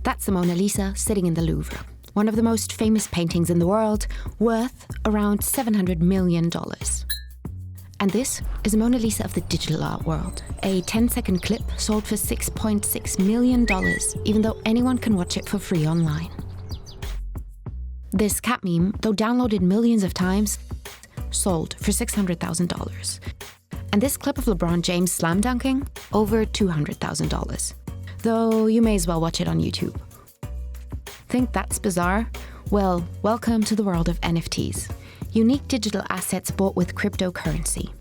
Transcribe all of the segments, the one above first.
That's the Mona Lisa sitting in the Louvre, one of the most famous paintings in the world, worth around $700 million. And this is a Mona Lisa of the digital art world. A 10-second clip sold for $6.6 million, even though anyone can watch it for free online. This cat meme, though downloaded millions of times, sold for $600,000. And this clip of LeBron James slam dunking, over $200,000. Though you may as well watch it on YouTube. Think that's bizarre? Well, welcome to the world of NFTs. Unique digital assets bought with cryptocurrency.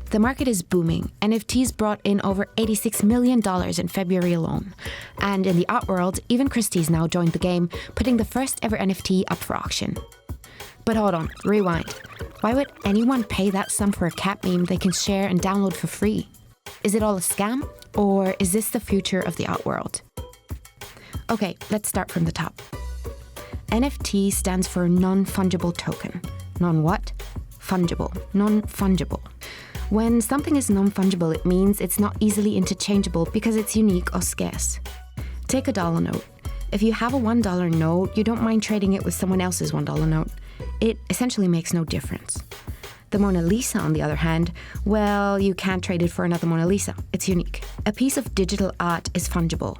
The market is booming. NFTs brought in over $86 million in February alone. And in the art world, even Christies now joined the game, putting the first ever NFT up for auction. But hold on, rewind. Why would anyone pay that sum for a cat meme they can share and download for free? Is it all a scam? Or is this the future of the art world? Okay, let's start from the top. NFT stands for non-fungible token. Non-what? Fungible. Non-fungible. When something is non-fungible, it means it's not easily interchangeable because it's unique or scarce. Take a dollar note. If you have a $1 note, you don't mind trading it with someone else's $1 note. It essentially makes no difference. The Mona Lisa, on the other hand, well, you can't trade it for another Mona Lisa. It's unique. A piece of digital art is fungible.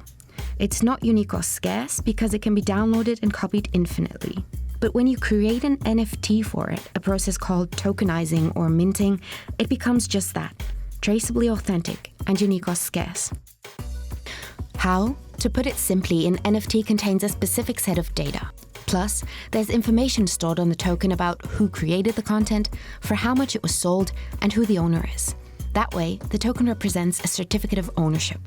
It's not unique or scarce because it can be downloaded and copied infinitely. But when you create an NFT for it, a process called tokenizing or minting, it becomes just that, traceably authentic and unique or scarce. How? To put it simply, an NFT contains a specific set of data. Plus, there's information stored on the token about who created the content, for how much it was sold, and who the owner is. That way, the token represents a certificate of ownership.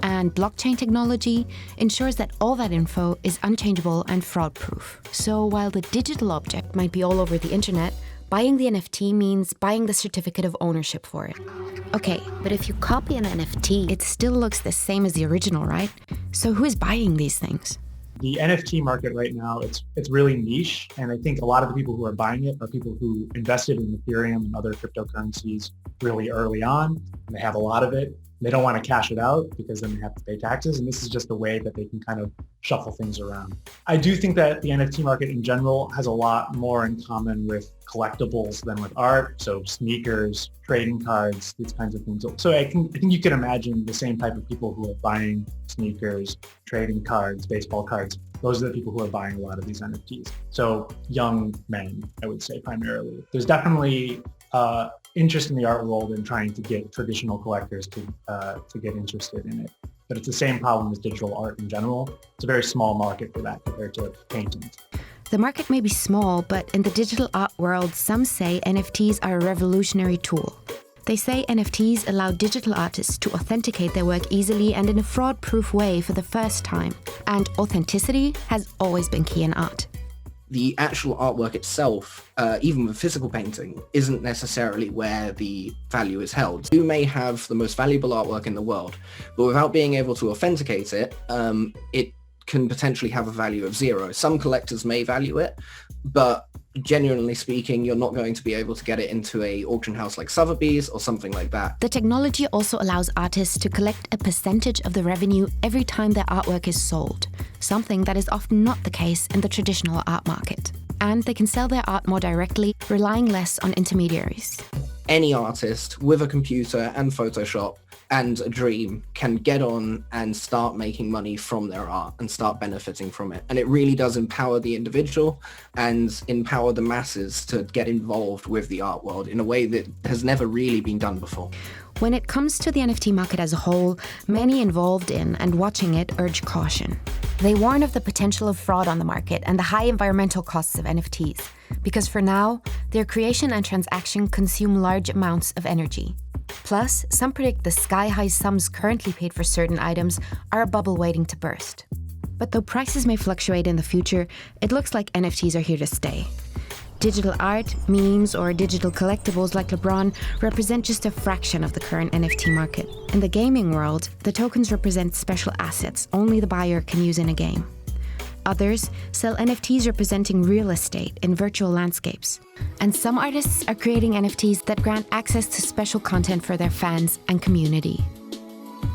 And blockchain technology ensures that all that info is unchangeable and fraud-proof. So while the digital object might be all over the internet, buying the NFT means buying the certificate of ownership for it. Okay, but if you copy an NFT, it still looks the same as the original, right? So who is buying these things? The NFT market right now, it's really niche. And I think a lot of the people who are buying it are people who invested in Ethereum and other cryptocurrencies really early on. And they have a lot of it. They don't want to cash it out because then they have to pay taxes. And this is just a way that they can kind of shuffle things around. I do think that the NFT market in general has a lot more in common with collectibles than with art. So sneakers, trading cards, these kinds of things. So I think you can imagine the same type of people who are buying sneakers, trading cards, baseball cards. Those are the people who are buying a lot of these NFTs. So young men, I would say primarily. There's definitely interest in the art world in trying to get traditional collectors to get interested in it. But it's the same problem as digital art in general. It's a very small market for that compared to paintings. The market may be small, but in the digital art world, some say NFTs are a revolutionary tool. They say NFTs allow digital artists to authenticate their work easily and in a fraud-proof way for the first time. And authenticity has always been key in art. The actual artwork itself, even with physical painting, isn't necessarily where the value is held. You may have the most valuable artwork in the world, but without being able to authenticate it, it can potentially have a value of zero. Some collectors may value it, but genuinely speaking, you're not going to be able to get it into a auction house like Sotheby's or something like that. The technology also allows artists to collect a percentage of the revenue every time their artwork is sold, something that is often not the case in the traditional art market. And they can sell their art more directly, relying less on intermediaries. Any artist with a computer and Photoshop and a dream can get on and start making money from their art and start benefiting from it. And it really does empower the individual and empower the masses to get involved with the art world in a way that has never really been done before. When it comes to the NFT market as a whole, many involved in and watching it urge caution. They warn of the potential of fraud on the market and the high environmental costs of NFTs, because for now, their creation and transaction consume large amounts of energy. Plus, some predict the sky-high sums currently paid for certain items are a bubble waiting to burst. But though prices may fluctuate in the future, it looks like NFTs are here to stay. Digital art, memes, or digital collectibles like LeBron represent just a fraction of the current NFT market. In the gaming world, the tokens represent special assets only the buyer can use in a game. Others sell NFTs representing real estate in virtual landscapes. And some artists are creating NFTs that grant access to special content for their fans and community.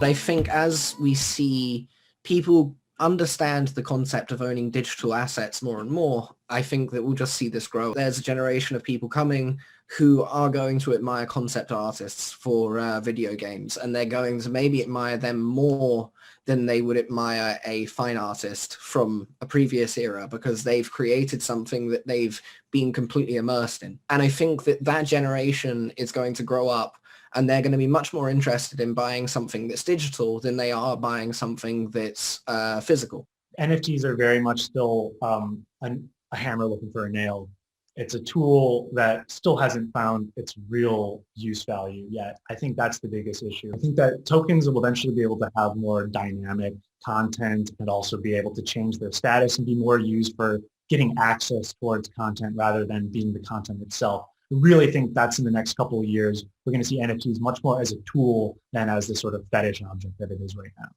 I think as we see people understand the concept of owning digital assets more and more, I think that we'll just see this grow. There's a generation of people coming who are going to admire concept artists for video games, and they're going to maybe admire them more than they would admire a fine artist from a previous era, because they've created something that they've been completely immersed in. And I think that that generation is going to grow up, and they're going to be much more interested in buying something that's digital than they are buying something that's physical. NFTs are very much still a hammer looking for a nail. It's a tool that still hasn't found its real use value yet. I think that's the biggest issue. I think that tokens will eventually be able to have more dynamic content and also be able to change their status and be more used for getting access towards content rather than being the content itself. I really think that's in the next couple of years. We're going to see NFTs much more as a tool than as the sort of fetish object that it is right now.